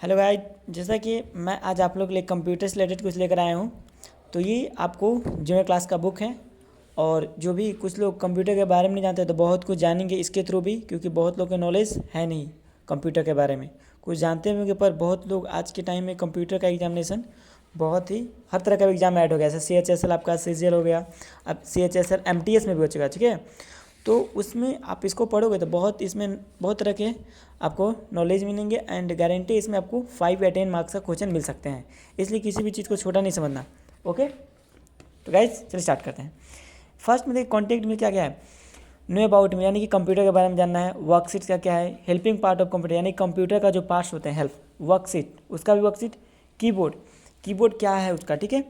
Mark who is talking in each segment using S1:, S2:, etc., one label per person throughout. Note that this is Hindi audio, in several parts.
S1: हेलो गाइस, जैसा कि मैं आज आप लोग के लिए कंप्यूटर से रिलेटेड कुछ लेकर आया हूँ। तो ये आपको जूनियर क्लास का बुक है और जो भी कुछ लोग कंप्यूटर के बारे में नहीं जानते तो बहुत कुछ जानेंगे इसके थ्रू भी, क्योंकि बहुत लोग के नॉलेज है नहीं कंप्यूटर के बारे में। कुछ जानते होंगे पर बहुत लोग आज के टाइम में कंप्यूटर का एग्जामिनेशन बहुत ही हर तरह का एग्जाम ऐड हो गया, जैसे CHSL आपका CGL हो गया, अब CHSL MTS में भी हो चुका है। ठीक है, तो उसमें आप इसको पढ़ोगे तो बहुत इसमें बहुत तरह के आपको नॉलेज मिलेंगे एंड गारंटी इसमें आपको 5 या 10 मार्क्स का क्वेश्चन मिल सकते हैं, इसलिए किसी भी चीज़ को छोटा नहीं समझना। ओके, तो गाइज चलिए स्टार्ट करते हैं। फर्स्ट में देखिए कॉन्टेक्ट में क्या क्या है, नो अबाउट में यानी कि कंप्यूटर के बारे में जानना है, वर्कशीट का क्या है, हेल्पिंग पार्ट ऑफ कंप्यूटर यानी कंप्यूटर का जो पार्ट्स होते हैं, हेल्प, वर्कशीट उसका भी वर्कशीट, कीबोर्ड, कीबोर्ड क्या है उसका, ठीक है,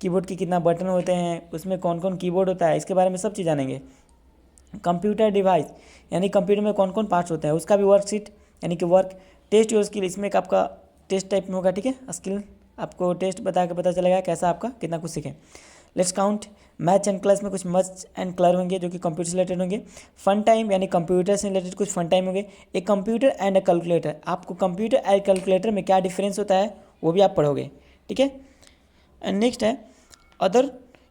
S1: कीबोर्ड की कितना बटन होते हैं, उसमें कौन कौन कीबोर्ड होता है, इसके बारे में सब चीज़ जानेंगे। कंप्यूटर डिवाइस यानी कंप्यूटर में कौन कौन पार्ट्स होते हैं उसका भी वर्कशीट यानी कि वर्क, टेस्ट योर स्किल इसमें एक आपका टेस्ट टाइप में होगा। ठीक है, स्किल आपको टेस्ट बता के पता चलेगा कैसा आपका कितना कुछ सीखें। Let's count, match and class में कुछ मच एंड कलर होंगे जो कि कंप्यूटर से रिलेटेड होंगे। फन टाइम यानी कंप्यूटर से रिलेटेड कुछ फन टाइम होंगे। एक कंप्यूटर एंड अ कैलकुलेटर, आपको कंप्यूटर एंड कैलकुलेटर में क्या डिफरेंस होता है वो भी आप पढ़ोगे। ठीक है, एंड नेक्स्ट है अदर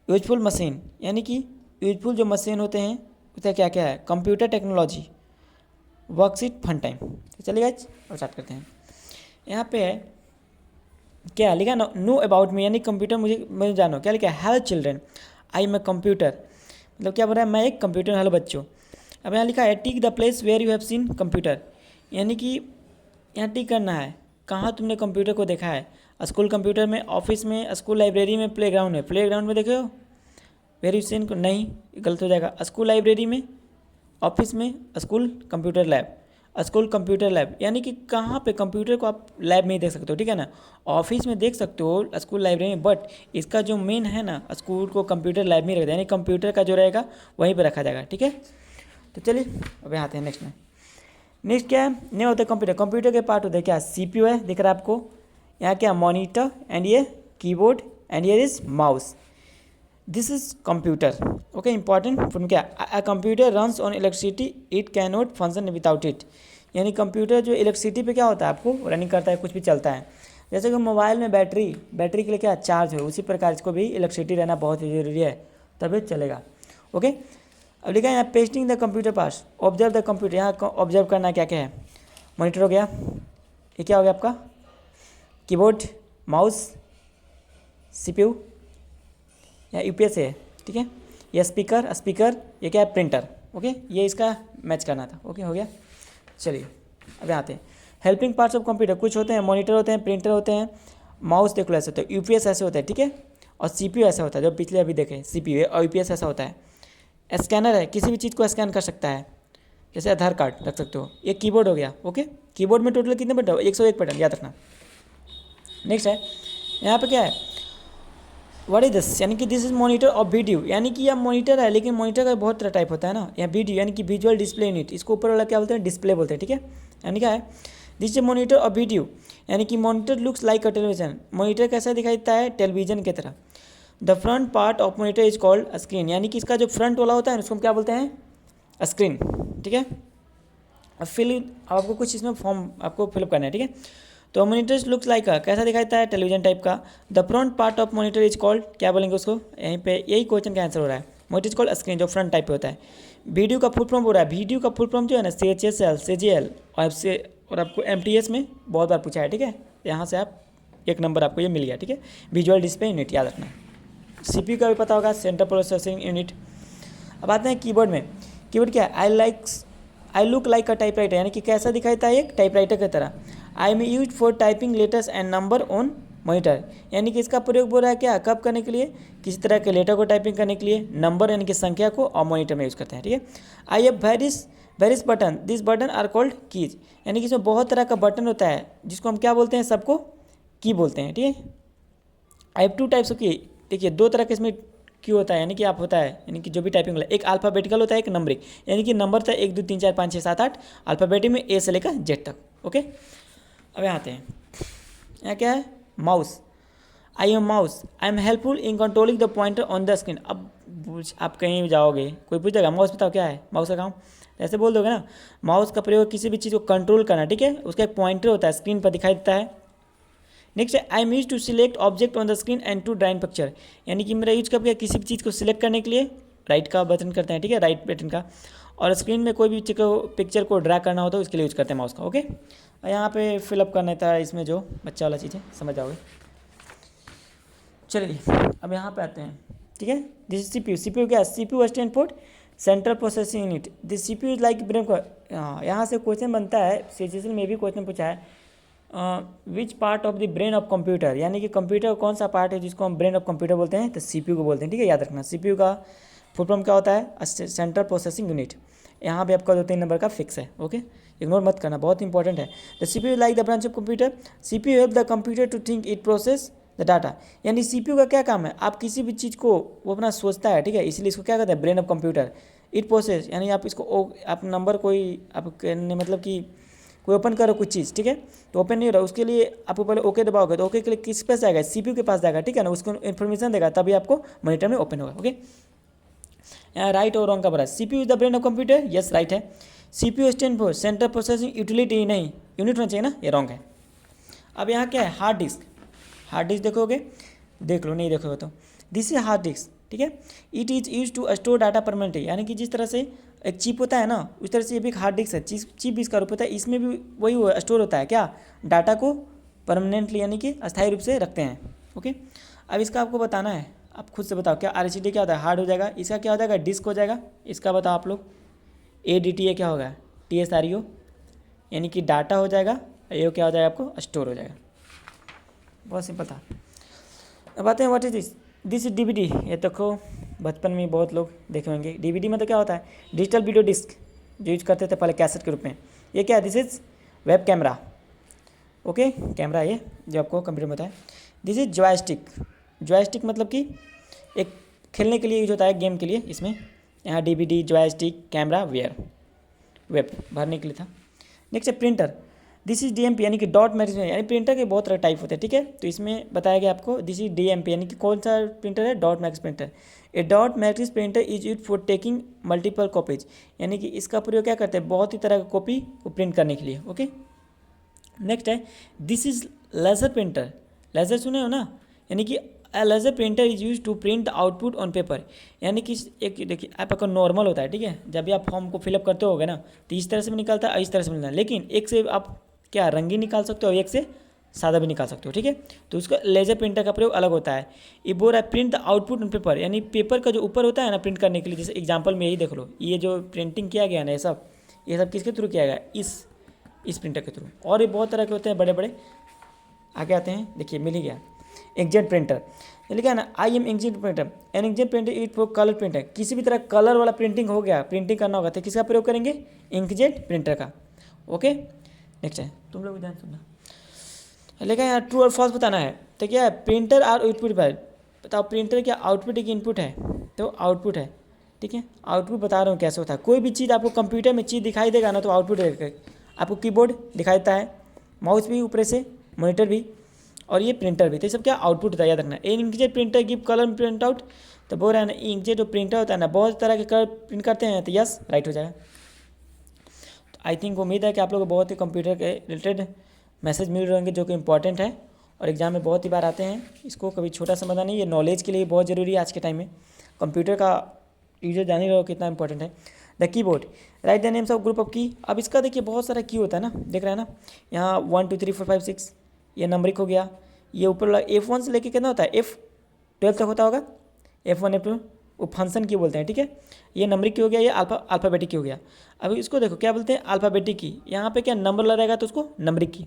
S1: यूजफुल मशीन यानी कि यूजफुल जो मशीन होते हैं उसका क्या क्या है, computer technology, worksheet, fun time. तो चलिए गाइस और स्टार्ट करते हैं। यहाँ पे है क्या लिखा, नो अबाउट मी यानी कंप्यूटर मुझे जानो, क्या लिखा है, hello children I am a computer, मतलब क्या बोल रहा है, मैं एक कंप्यूटर, हेलो बच्चों। अब यहाँ लिखा है tick the place where you have seen computer, यानी कि यहाँ टिक करना है कहाँ तुमने कंप्यूटर को देखा है, स्कूल कंप्यूटर में, ऑफिस में, स्कूल लाइब्रेरी में, प्लेग्राउंड में, प्लेग्राउंड में देखे हो, वेरी सीन को नहीं, गलत हो जाएगा, स्कूल लाइब्रेरी में, ऑफिस में, school computer lab, school computer lab यानी कि कहाँ पे कंप्यूटर को आप लैब में ही देख सकते हो। ठीक है ना, ऑफिस में देख सकते हो, स्कूल लाइब्रेरी में, बट इसका जो मेन है ना स्कूल को कंप्यूटर लैब में ही रखते हैं, यानी कंप्यूटर का जो रहेगा वहीं पर रखा जाएगा। ठीक है, तो चलिए अब यहाँ आते हैं नेक्स्ट में। नेक्स्ट क्या है, नहीं होता कंप्यूटर, कंप्यूटर के पार्ट होते हैं क्या, CPU है दिख रहा है आपको, यहाँ क्या मॉनिटर एंड ये कीबोर्ड एंड ये is mouse, this is computer. Okay, important from क्या, a computer runs on electricity it can not function without it, यानी कंप्यूटर जो इलेक्ट्रिसिटी पे क्या होता है आपको रनिंग करता है, कुछ भी चलता है, जैसे कि मोबाइल में बैटरी के लिए क्या चार्ज हो, उसी प्रकार इसको भी इलेक्ट्रिसिटी रहना बहुत ही जरूरी है तभी चलेगा। ओके, अब लिखा है यहाँ pasting the computer parts, observe the computer, यहाँ ऑब्जर्व करना क्या क्या है, मॉनिटर हो गया, ये क्या हो गया आपका कीबोर्ड, माउस, CPU या UPS है। ठीक है, ये स्पीकर ये क्या है प्रिंटर। ओके, ये इसका मैच करना था। ओके, हो गया। चलिए अब आते हैं हेल्पिंग पार्ट्स ऑफ कंप्यूटर, कुछ होते हैं मॉनिटर होते हैं, प्रिंटर होते हैं, माउस देख लो ऐसे होता है, UPS ऐसे होता है। ठीक है, और CPU ऐसा होता है जो पिछले अभी देखे, CPU और UPS ऐसा होता है। स्कैनर है, किसी भी चीज़ को स्कैन कर सकता है, जैसे आधार कार्ड रख सकते हो। ये कीबोर्ड हो गया। ओके, कीबोर्ड में टोटल कितने बटन, 101 बटन याद रखना। नेक्स्ट है यहाँ पे क्या है, व्हाट इज दिस, यानी कि this is monitor of video, यानी कि यह मॉनिटर है, लेकिन मॉनिटर का बहुत तरह टाइप होता है ना, यहाँ वीडियो यानी कि विजुअल डिस्प्ले यूनिट, इसको ऊपर वाला क्या बोलते हैं, डिस्प्ले बोलते हैं। ठीक है, यानी क्या है, this is monitor of video, यानी कि monitor looks like a television, monitor कैसा दिखाई देता है, टेलीविजन की तरह। The front part of monitor is called screen, यानी कि इसका जो फ्रंट वाला होता है उसको हम क्या बोलते हैं, स्क्रीन। ठीक है, अब आपको कुछ इसमें फॉर्म आपको फिलअप करना है। ठीक है, तो मॉनिटर लुक्स लाइक कैसा दिखाई देता है, टेलीविजन टाइप का। The front part of monitor is called, क्या बोलेंगे उसको, यहीं पे यही क्वेश्चन का आंसर हो रहा है, मॉनिटर इज कॉल्ड स्क्रीन, जो फ्रंट टाइप पे होता है। वीडियो का फुल फॉर्म हो रहा है, वीडियो का फुल फॉर्म जो है ना CHSL CGL और आपको MTS में बहुत बार पूछा है। ठीक है, यहाँ से आप एक नंबर आपको ये मिल गया। ठीक है, विजुअल डिस्प्ले यूनिट याद रखना। CPU का भी पता होगा, सेंट्रल प्रोसेसिंग यूनिट। अब आते हैं कीबोर्ड में, कीबोर्ड क्या है, I look like a typewriter, यानी कि कैसा दिखाई देता है एक टाइपराइटर की तरह। आई am use for typing letters and number on monitor, यानी कि इसका प्रयोग हो रहा है क्या, कब करने के लिए, किसी तरह के लेटर को टाइपिंग करने के लिए, नंबर यानी कि संख्या को, और मॉनिटर में यूज़ करते हैं। ठीक है, I have various button, this button are called keys, यानी कि इसमें बहुत तरह का बटन होता है जिसको हम क्या बोलते हैं, सबको की बोलते हैं। ठीक है, आई हैव 2 टाइप्स ऑफ की, देखिए 2 तरह के इसमें क्यों होता है, यानी कि आप होता है, यानी कि जो भी टाइपिंग एक अल्फ़ाबेटिकल होता है, एक नंबरिक, यानी कि नंबर था 1 2 3 4 5 6 7 8, अल्फ़ाबेटिक में A से लेकर Z तक। ओके, अब यहाँ आते हैं, यहाँ क्या है, mouse, I am helpful in controlling the pointer on the screen. अब आप कहीं भी जाओगे कोई पूछेगा माउस बताओ क्या है, माउस का काम ऐसे बोल दोगे ना, माउस का प्रयोग किसी भी चीज़ को कंट्रोल करना, ठीक है, उसका एक पॉइंटर होता है, स्क्रीन पर दिखाई देता है। नेक्स्ट है I am use to select object on the screen and to drawing picture, यानी कि मेरा यूज कब किया, किसी भी चीज़ को सिलेक्ट करने के लिए राइट का बटन करते हैं, ठीक है, राइट बटन का, और स्क्रीन में कोई भी पिक्चर को ड्रैग करना हो तो उसके लिए यूज करते हैं माउस का। ओके, और यहाँ पे फिलअप करना था इसमें जो बच्चा वाला चीज़ है, समझ जाओगे। चलिए अब यहाँ पे आते हैं, ठीक है। दिस इज सीपीयू, सीपीयू क्या है, CPU stand for central processing unit, this CPU is like brain को। हाँ, यहाँ से क्वेश्चन बनता है, सीजीएल में भी क्वेश्चन पूछा है, which part of the brain of computer, यानी कि कंप्यूटर का कौन सा पार्ट है जिसको हम ब्रेन ऑफ कंप्यूटर बोलते हैं, तो सीपीयू को बोलते हैं, ठीक है, याद रखना। सीपीयू का फुल फॉर्म क्या होता है, सेंट्रल प्रोसेसिंग यूनिट। यहाँ पे आपका 2-3 नंबर का फिक्स है, ओके, इग्नोर मत करना, बहुत इंपॉर्टेंट है। The CPU like the branch of computer, CPU help the computer to think, it process the data, यानी सीपीयू का क्या काम है, आप किसी भी चीज़ को वो अपना सोचता है, ठीक है, इसलिए इसको क्या कहते हैं, brain of computer. It process यानी आप इसको आप नंबर कोई आप कहने मतलब कि कोई ओपन करो कुछ चीज़, ठीक है, तो ओपन नहीं हो रहा, उसके लिए आपको पहले ओके दबाओगे, तो ओके के लिए किस पास जाएगा, सीपीयू के पास जाएगा, ठीक है ना, उसको इन्फॉर्मेशन देगा, तभी आपको मॉनिटर में ओपन होगा। ओके, यहाँ राइट और रॉन्ग का बड़ा, CPU is the brain of computer, yes right है। CPU stand for central processing utility, नहीं यूनिट होना चाहिए ना, ये रॉन्ग है। अब यहाँ क्या है, हार्ड डिस्क, हार्ड डिस्क देखोगे, देख लो, नहीं देखोगे तो दिस इज हार्ड डिस्क, ठीक है। It is use to store data permanently, यानी कि जिस तरह से एक चिप होता है ना, उस तरह से ये भी एक हार्ड डिस्क है, चिप भी इसका रूप होता है, इसमें भी वही स्टोर होता है क्या, डाटा को परमानेंटली यानी कि अस्थायी रूप से रखते हैं। ओके, अब इसका आपको बताना है, आप खुद से बताओ क्या आरएचडी क्या होता है, हार्ड हो जाएगा, इसका क्या हो जाएगा, डिस्क हो जाएगा, इसका बताओ आप लोग, एडीटीए क्या होगा, टीएसआरईओ, यानी कि डाटा हो जाएगा, ये क्या हो जाएगा आपको, स्टोर हो जाएगा, बहुत सिंपल था। अब आते हैं what is this is DVD, ये देखो बचपन में बहुत लोग देखे होंगे, डीवीडी मतलब क्या होता है, डिजिटल वीडियो डिस्क, जो यूज करते थे पहले कैसेट के रूप में। ये क्या है, this is web camera, okay, camera ये जो आपको कंप्यूटर में होता है। दिस इज जॉयस्टिक, जॉयस्टिक मतलब कि एक खेलने के लिए यूज होता है, गेम के लिए, इसमें यहाँ डीवीडी, जॉयस्टिक, कैमरा, वेब भरने के लिए था। नेक्स्ट है प्रिंटर, दिस इज डीएमपी, यानी कि डॉट मैट्रिक्स, यानी प्रिंटर के बहुत तरह टाइप होते हैं, ठीक है, तो इसमें बताया गया आपको दिस इज डीएमपी, यानी कि कौन सा प्रिंटर है, dot matrix printer. A dot matrix printer is use for taking multiple copies, यानी कि इसका प्रयोग क्या करते हैं, बहुत ही तरह का कॉपी को प्रिंट करने के लिए। ओके, नेक्स्ट है this is laser printer, laser सुने हो ना, यानी कि laser printer is use to print output on paper, यानी कि एक देखिए आपका नॉर्मल होता है, ठीक है, जब भी आप फॉर्म को फिलअप करते होगे ना, तो इस तरह से भी निकलता है, इस तरह से भी निकलता है, लेकिन एक से आप क्या रंगीन निकाल सकते हो, एक से सादा भी निकाल सकते हो, ठीक है, तो उसका लेजर प्रिंटर का प्रयोग अलग होता है। ये बोल रहा है print the output on paper, यानी पेपर का जो ऊपर होता है ना प्रिंट करने के लिए, जैसे एग्जांपल में यही देख लो, ये जो प्रिंटिंग किया गया ना, ये सब किसके थ्रू किया गया, इस प्रिंटर के थ्रू, और ये बहुत तरह के होते हैं बड़े बड़े। आगे आते हैं, देखिए मिल ही गया, इंकजेट प्रिंटर, लिखा है ना, I am inkjet printer, an inkjet printer it for colour printer, किसी भी तरह कलर वाला प्रिंटिंग हो गया, प्रिंटिंग करना होगा तो किसका प्रयोग करेंगे, इंकजेट प्रिंटर का। ओके, नेक्स्ट है, तुम लोग ध्यान सुनना, लिखा है यहाँ ट्रू और फॉल्स बताना है, तो क्या है, प्रिंटर आर आउटपुट बाय, बताओ प्रिंटर क्या आउटपुट है कि इनपुट है, तो आउटपुट है, ठीक है, आउटपुट बता रहा हूँ कैसे होता है, कोई भी चीज़ आपको कंप्यूटर में चीज़ दिखाई देगा ना, तो आउटपुट रहेगा, आपको कीबोर्ड दिखाई देता है, माउस भी ऊपर से, मॉनिटर भी, और ये प्रिंटर भी, तो ये सब क्या आउटपुट होता है, याद रखना। Inkjet printer give colour print out, तो बोल रहा है ना, इंकजेट जो प्रिंटर होता है ना, बहुत तरह के कलर प्रिंट करते हैं, तो यस राइट हो जाएगा। तो आई थिंक उम्मीद है कि आप लोग को बहुत ही कंप्यूटर के रिलेटेड मैसेज मिल रहे होंगे जो कि इंपॉर्टेंट है और एग्जाम में बहुत ही बार आते हैं, इसको कभी छोटा समझना नहीं, ये नॉलेज के लिए बहुत ज़रूरी है आज के टाइम में, कंप्यूटर का यूजर जान ही रहो कितना इंपॉर्टेंट है। The keyboard, right the names of group of की, अब इसका देखिए बहुत सारा की होता है ना, देख रहे हैं ना, यहाँ 1 2 3 4 5 6, ये नंबरिक हो गया, ये ऊपर वाला F1 से लेके कितना होता है, F12 तक होता होगा, F1 F2 वो फंक्शन की बोलते हैं, ठीक है, ये नंबरिक की हो गया, ये अल्फ़ाबेटिक की हो गया। अब इसको देखो क्या बोलते हैं, अल्फ़ाबेटिक की, यहाँ पे क्या नंबर लगाएगा तो उसको नंबरिक की,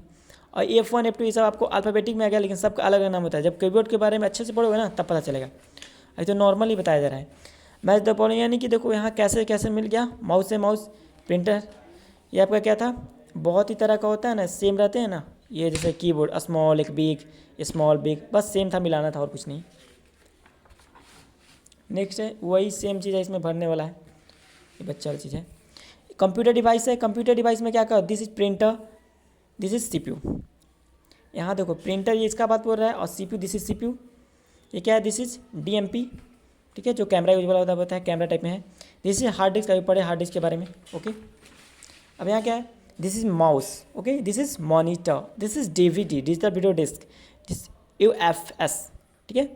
S1: और F1 F2 ये सब आपको अल्फ़ाबेटिक में आ गया, लेकिन सबका अलग अलग नाम होता है, जब कीबोर्ड के बारे में अच्छे से पढ़ोगे ना तब पता चलेगा, अभी तो नॉर्मल ही बताया जा रहा है। मैच द फॉलोइंग, यानी कि देखो यहाँ कैसे कैसे मिल गया, माउस से माउस प्रिंटर, ये आपका क्या था, बहुत ही तरह का होता है ना, सेम रहते हैं ना, ये जैसे कीबोर्ड स्मॉल एक बिग, स्मॉल बिग, बस सेम था, मिलाना था और कुछ नहीं। नेक्स्ट है वही सेम चीज़ है, इसमें भरने वाला है, ये बच्चा वाली चीज़ है। कंप्यूटर डिवाइस है, कंप्यूटर डिवाइस में क्या कहा, this is printer, this is CPU, यहाँ देखो प्रिंटर ये इसका बात बोल रहा है, और सीपीयू दिस इज सीपीयू, ये क्या है, दिस इज डीएमपी, ठीक है, जो कैमरा यूज वाला होता है कैमरा टाइप में है। दिस इज हार्ड डिस्क, अभी पढ़े हार्ड डिस्क के बारे में। ओके, अब यहाँ क्या है, this is mouse, okay, this is monitor, this is DVD digital video disk, this UFS, ठीक है,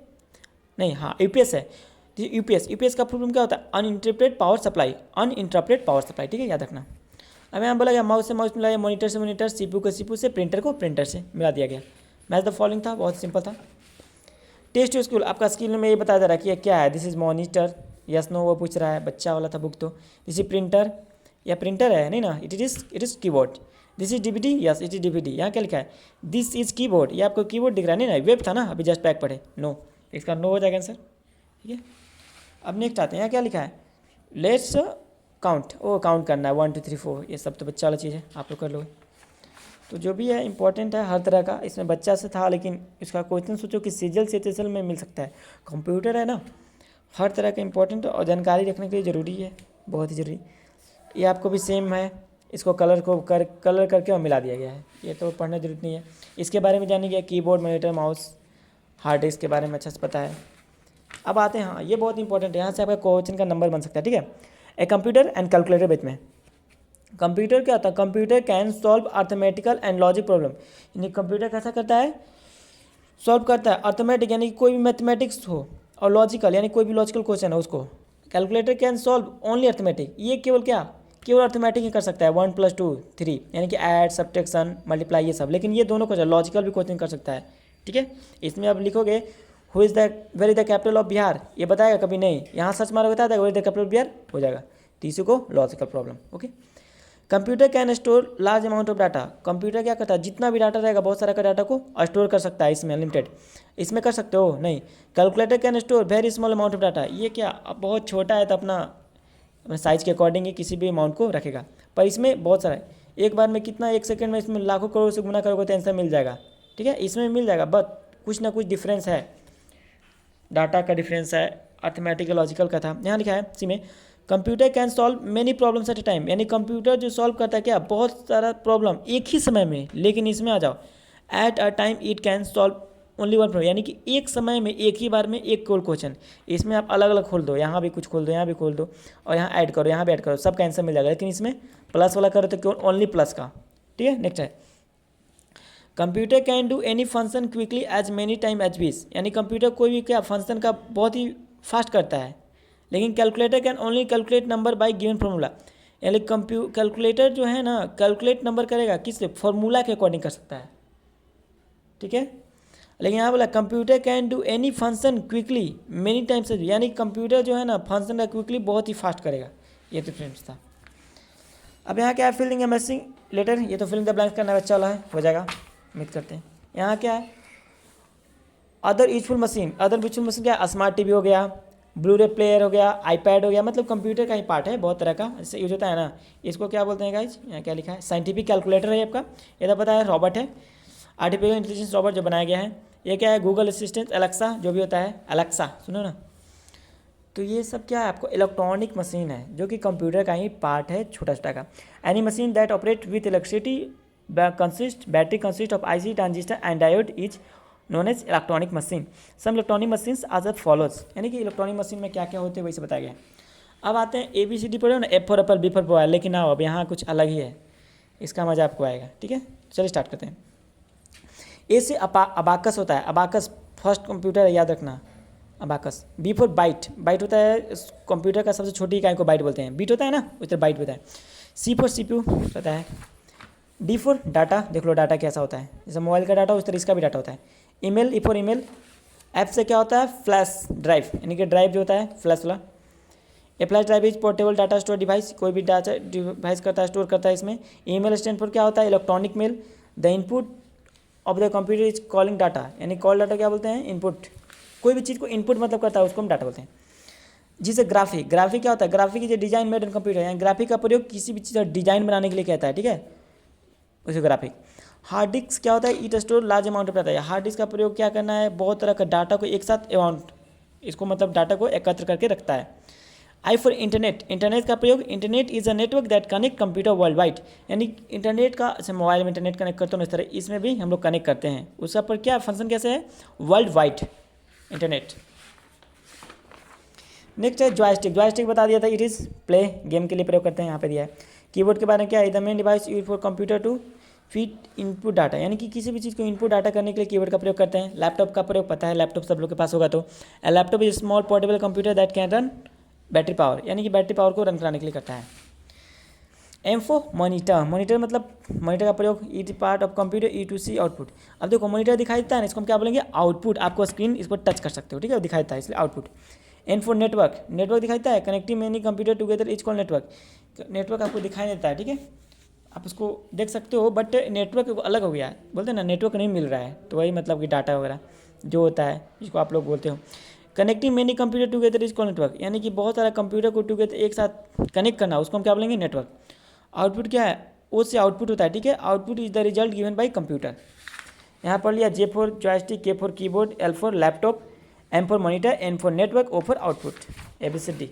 S1: नहीं हाँ UPS है, यूपीएस का फुल फॉर्म क्या होता है, uninterrupted power supply, uninterrupted power supply, ठीक है, याद रखना। अब यहाँ बोला गया माउस से माउस मिला गया, मॉनिटर से मॉनिटर, CPU को CPU से, प्रिंटर को प्रिंटर से मिला दिया गया। मैच द फॉलोइंग था, बहुत सिंपल था। टेस्ट टू स्कूल, आपका स्कूल में ये बताया जा रहा है कि ये क्या है, this is monitor, yes no वो पूछ रहा है, बच्चा वाला था बुक तो। दिस इज प्रिंटर, या प्रिंटर है नहीं ना, it is keyboard. This is DVD, yes it is DVD। यहाँ क्या लिखा है, दिस इज कीबोर्ड, ये आपको कीबोर्ड दिख रहा है नहीं ना, वेब था ना, अभी जस्ट बैक पढ़े, नो, इसका नो हो जाएगा आंसर, ठीक है। अब नेक्स्ट आते हैं, यहाँ क्या लिखा है, लेट्स काउंट, ओ काउंट करना है 1 2 3 4, ये सब तो बच्चा वाला चीज़ है, आप लोग कर लोगे। तो जो भी है इंपॉर्टेंट है हर तरह का, इसमें बच्चा से था, लेकिन इसका क्वेश्चन सोचो कि सीजल से तेजल में मिल सकता है, कंप्यूटर है ना, हर तरह का इंपॉर्टेंट और जानकारी रखने के लिए ज़रूरी है, बहुत ही ज़रूरी। ये आपको भी सेम है, इसको कलर करके और मिला दिया गया है, ये तो पढ़ने की जरूरत नहीं है। इसके बारे में जाने गया, keyboard, monitor, mouse, hard disk के बारे में अच्छे से पता है। अब आते हैं, हाँ ये बहुत इंपॉर्टेंट है, यहाँ से आपका क्वेश्चन का नंबर बन सकता है, ठीक है। ए कंप्यूटर एंड कैलकुलेटर बीच में, कंप्यूटर क्या होता है, computer can solve arithmetical and logic problem, यानी कंप्यूटर कैसा करता है, सॉल्व करता है अर्थमेटिक यानी कोई भी मैथमेटिक्स हो, और लॉजिकल यानी कोई भी लॉजिकल क्वेश्चन है उसको। Calculator can solve only arithmetic, ये केवल क्या, केवल अर्थमेटिक ही कर सकता है, 1 + 2 3, यानी कि ऐड, सब्ट्रैक्शन, मल्टीप्लाई, ये सब। लेकिन ये दोनों क्वेश्चन लॉजिकल भी क्वेश्चन कर सकता है, ठीक है। इसमें आप लिखोगे who is the where is the capital of Bihar, ये बताएगा कभी नहीं, यहाँ सर्च मारोगे बता देगा where is the capital of Bihar, हो जाएगा। तो इसी को logical problem, okay. Computer can store large amount of data, computer क्या करता है, जितना भी डाटा रहेगा बहुत सारा का डाटा को स्टोर कर सकता है, इसमें अनलिमिटेड, इसमें कर सकते हो नहीं। Calculator can store very small amount of data, ये क्या अब बहुत छोटा है तो अपना साइज के अकॉर्डिंग ही किसी भी अमाउंट को रखेगा, पर इसमें बहुत सारा है, एक बार में कितना, 1 सेकंड में इसमें लाखों करोड़ से गुना करोगे तो आंसर मिल जाएगा, ठीक है। इसमें मिल जाएगा, बट कुछ ना कुछ डिफरेंस है, डाटा का डिफरेंस है, अर्थमेटिकल लॉजिकल का था। यहाँ लिखा है इसी में, computer can solve many problems eight A time, यानी कंप्यूटर जो सॉल्व करता है क्या, बहुत सारा प्रॉब्लम एक ही समय में। लेकिन इसमें आ जाओ, at a time it can solve only 1 problem, यानी कि एक समय में एक ही बार में एक कोल क्वेश्चन। इसमें आप अलग अलग खोल दो, यहाँ भी कुछ खोल दो, यहाँ भी खोल दो, और यहाँ ऐड करो, यहाँ भी ऐड करो, सब का आंसर मिल जाएगा। लेकिन इसमें प्लस वाला करो तो केवल ओनली प्लस का, ठीक है। नेक्स्ट है, computer can do any function quickly as many time as wish, यानी कंप्यूटर कोई भी क्या फंक्शन का बहुत ही फास्ट करता है। लेकिन calculator can only calculate number by given formula, यानी कैलकुलेटर जो है ना, कैलकुलेट नंबर करेगा किससे, फार्मूला के अकॉर्डिंग कर सकता है, ठीक है। लेकिन यहाँ बोला computer can do any function quickly many times, यानी कंप्यूटर जो है ना फंक्शन का क्विकली बहुत ही फास्ट करेगा, ये डिफरेंस था। अब यहाँ क्या है, फिलिंग ए मिसिंग लेटर, ये तो फिलिंग द ब्लैंक्स करना बच्चा वाला है, हो जाएगा, उम्मीद करते हैं। यहाँ क्या है, other useful machine, other useful machine क्या है, स्मार्ट टीवी हो गया, ब्लूरे प्लेयर हो गया, आईपैड हो गया, मतलब कंप्यूटर का ही पार्ट है, बहुत तरह का इससे यूज होता है ना। इसको क्या बोलते हैं गाइज, यहाँ क्या लिखा है, साइंटिफिक कैलकुलेटर है आपका, ये तो पता है, रॉबर्ट है, आर्टिफिशियल इंटेलिजेंस रॉबर्ट जो बनाया गया है। ये क्या है, गूगल असिस्टेंट, एलेक्सा जो भी होता है, एलेक्सा सुनो ना। तो ये सब क्या है, आपको इलेक्ट्रॉनिक मशीन है जो कि कंप्यूटर का ही पार्ट है, छोटा छोटा का। Any machine that operate with electricity battery consist of IC transistor and diode is known as electronic machine. Some electronic machines are follows, यानी कि इलेक्ट्रॉनिक मशीन में क्या क्या होते हैं वही से बताया गया। अब आते हैं ABCD पढ़े ना, A for Apple, B for boy, लेकिन आओ अब यहाँ कुछ अलग ही है, इसका मजा आपको आएगा, ठीक है। चलिए स्टार्ट करते हैं। ए से अबाकस होता है, अबाकस फर्स्ट कंप्यूटर है, याद रखना abacus. B for byte, byte होता है कंप्यूटर का सबसे छोटी इकाई को बाइट बोलते हैं, बीट होता है ना उस तरह बाइट होता है। सी फॉर CPU पता है। डी फॉर डाटा, देख लो डाटा कैसा होता है, जैसे मोबाइल का डाटा उस तरह इसका भी डाटा होता है। Email, E for email. App से क्या होता है, फ्लैश ड्राइव, यानी कि ड्राइव जो होता है फ्लैश वाला। A flash drive is portable data store device, कोई भी डाटा डिवाइस करता है स्टोर करता है इसमें। ईमेल स्टैंड फॉर क्या होता है, electronic mail. The input of the computer is calling data, यानी कॉल डाटा क्या बोलते हैं, इनपुट, कोई भी चीज़ को इनपुट मतलब करता है उसको हम डाटा बोलते हैं। जिसे ग्राफिक, ग्राफिक क्या होता है, graphic is design made in computer, यानी ग्राफिक का प्रयोग किसी भी चीज़ का डिजाइन बनाने के लिए कहता है, ठीक है, उसे ग्राफिक। हार्ड डिस्क क्या होता है, it store large amount of data, है हार्ड डिस्क का प्रयोग क्या करना है, बहुत तरह का डाटा को एक साथ अमाउंट, इसको मतलब डाटा को एकत्र करके रखता है। आई फॉर इंटरनेट, इंटरनेट का प्रयोग, internet is a network that connect computer world wide, यानी इंटरनेट का, जैसे मोबाइल में इंटरनेट कनेक्ट करते हो इस तरह इसमें भी हम लोग कनेक्ट करते हैं, उसका पर क्या फंक्शन कैसे है, वर्ल्ड वाइड इंटरनेट। नेक्स्ट है जॉयस्टिक। जॉयस्टिक बता दिया था, इट इज़ प्ले गेम के लिए प्रयोग करते हैं, यहाँ पे दिया है। कीबोर्ड के बारे में क्या है, the main device use for computer to feed input data, यानी कि किसी भी चीज़ को इनपुट डाटा करने के लिए कीबोर्ड का प्रयोग करते हैं। लैपटॉप का प्रयोग पता है, लैपटॉप सब लोग के पास होगा। तो laptop is small portable computer that can run battery power, यानी कि बैटरी पावर को रन कराने के लिए करता है। M4 monitor. मॉनिटर मतलब मॉनिटर का प्रयोग इट पार्ट ऑफ कंप्यूटर ई टू सी आउटपुट। अब देखो मॉनिटर दिखाई देता है ना, इसको हम क्या बोलेंगे, आउटपुट। आपको स्क्रीन इस पर टच कर सकते हो, ठीक है, दिखाई देता है इसलिए आउटपुट। N4 network. नेटवर्क दिखाई देता है, connecting many computer together is called network. Network आपको दिखाई देता है, ठीक है, आप उसको देख सकते हो, बट नेटवर्क अलग हो गया है, बोलते हैं ना नेटवर्क नहीं मिल रहा है, तो वही मतलब कि डाटा वगैरह जो होता है जिसको आप लोग बोलते हो। Connecting many computer together is called network, यानी कि बहुत सारा कंप्यूटर को टुगेदर एक साथ कनेक्ट करना, उसको हम क्या बोलेंगे, नेटवर्क। आउटपुट क्या है, ओ से आउटपुट होता है, ठीक है, output is the result given by computer. यहाँ पढ़ लिया J4 joystick, K4 keyboard, L4 laptop, M4 monitor, N4 network, O4 output, ABCD।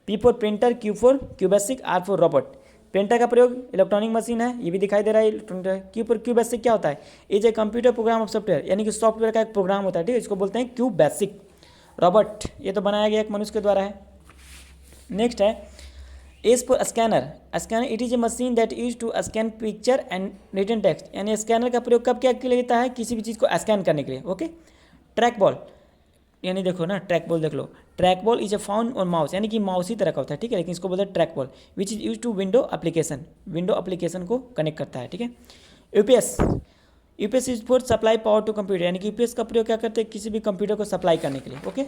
S1: P4 printer, Q4 क्यूबेसिक, R4 robot. Printer का प्रयोग इलेक्ट्रॉनिक मशीन है, ये भी दिखाई दे रहा है इलेक्ट्रॉनिक। क्यूबेसिक क्या होता है, is a computer program of software, यानी कि सॉफ्टवेयर का एक प्रोग्राम होता है, ठीक है, इसको बोलते हैं क्यूबेसिक। रोबोट ये तो बनाया गया एक मनुष्य के द्वारा है। नेक्स्ट है as for scanner. Scanner it is a machine that use to scan picture and written text, यानी स्कैनर का प्रयोग कब क्या के लिए होता है, किसी भी चीज़ को स्कैन करने के लिए। ओके। ट्रैक बॉल, यानी देखो ना, ट्रैक बॉल देख लो, track ball is a found और माउस, यानी कि माउस ही तरह का होता है, ठीक है, लेकिन इसको बोलते हैं track ball, which is use to window application, window application को कनेक्ट करता है, ठीक है। UPS. UPS is for supply power to computer, यानी कि यूपीएस का प्रयोग क्या करते हैं, किसी भी कंप्यूटर को सप्लाई करने के लिए। ओके।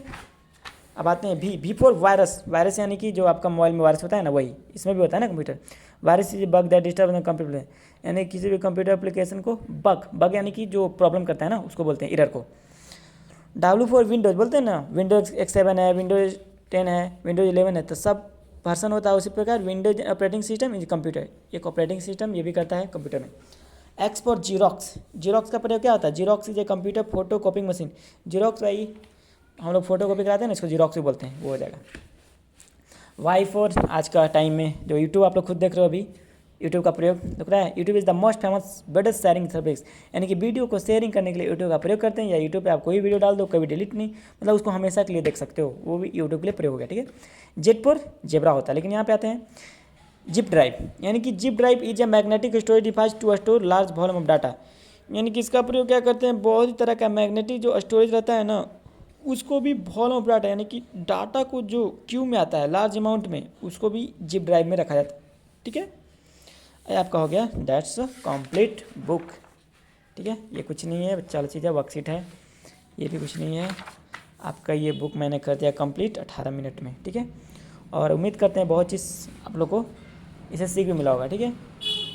S1: अब आते हैं भी फॉर वायरस। वायरस यानी कि जो आपका मोबाइल में वायरस होता है ना, वही इसमें भी होता है ना computer. Virus is bug that disturb computer, यानी किसी भी कंप्यूटर एप्लीकेशन को बग यानी कि जो प्रॉब्लम करता है ना, उसको बोलते हैं एरर को। W फॉर विंडोज, बोलते हैं ना, विंडोज X7 है, विंडोज 10 है, विंडोज 11 है, तो सब वर्सन होता है उसी प्रकार। Windows operating system is computer, एक ऑपरेटिंग सिस्टम ये भी करता है कंप्यूटर में। X for xerox. जीरोक्स का प्रयोग क्या होता है, xerox is a computer photo कॉपिंग machine. Xerox भाई हम लोग फोटो कॉपी कराते हैं ना, इसको जीरोक्स भी बोलते हैं, वो हो जाएगा। Y फॉर आज का टाइम में जो यूट्यूब आप लोग खुद देख रहे हो अभी, यूट्यूब का प्रयोग दिख रहा है। YouTube is the most famous best sharing service, यानी कि वीडियो को शेयरिंग करने के लिए यूट्यूब का प्रयोग करते हैं, या यूट्यूब पे आप कोई वीडियो डाल दो, कभी डिलीट नहीं, मतलब उसको हमेशा के लिए देख सकते हो, वो भी यूट्यूब के लिए प्रयोग हो गया, ठीक है। जेट फॉर जेब्रा होता है, लेकिन यहाँ पे आते हैं जिप ड्राइव, यानी कि zip drive is a magnetic storage device to store large volume of data, यानी कि इसका प्रयोग क्या करते हैं, बहुत ही तरह का मैग्नेटिक जो स्टोरेज रहता है ना, उसको भी वॉल्यूम ऑफ डाटा, यानी कि डाटा को जो क्यू में आता है लार्ज अमाउंट में, उसको भी जिप ड्राइव में रखा जाता है, ठीक है। ये आपका हो गया दैट्स अ कंप्लीट बुक, ठीक है। ये कुछ नहीं है, 40 चीज़ें वर्कशीट है, ये भी कुछ नहीं है। आपका ये बुक मैंने कर दिया कंप्लीट 18 मिनट में, ठीक है। और उम्मीद करते हैं बहुत चीज़ आप लोग को इसे सीख भी मिला होगा, ठीक है।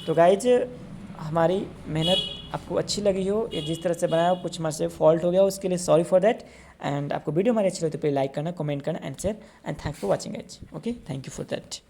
S1: तो गाइज हमारी मेहनत आपको अच्छी लगी हो, ये जिस तरह से बनाया हो, कुछ हमारे से फॉल्ट हो गया हो, उसके लिए सॉरी फॉर दैट। एंड आपको वीडियो हमारी अच्छी लगी तो प्लीज लाइक करना, कमेंट करना and share, and thanks for watching guys. Okay, thank you for that.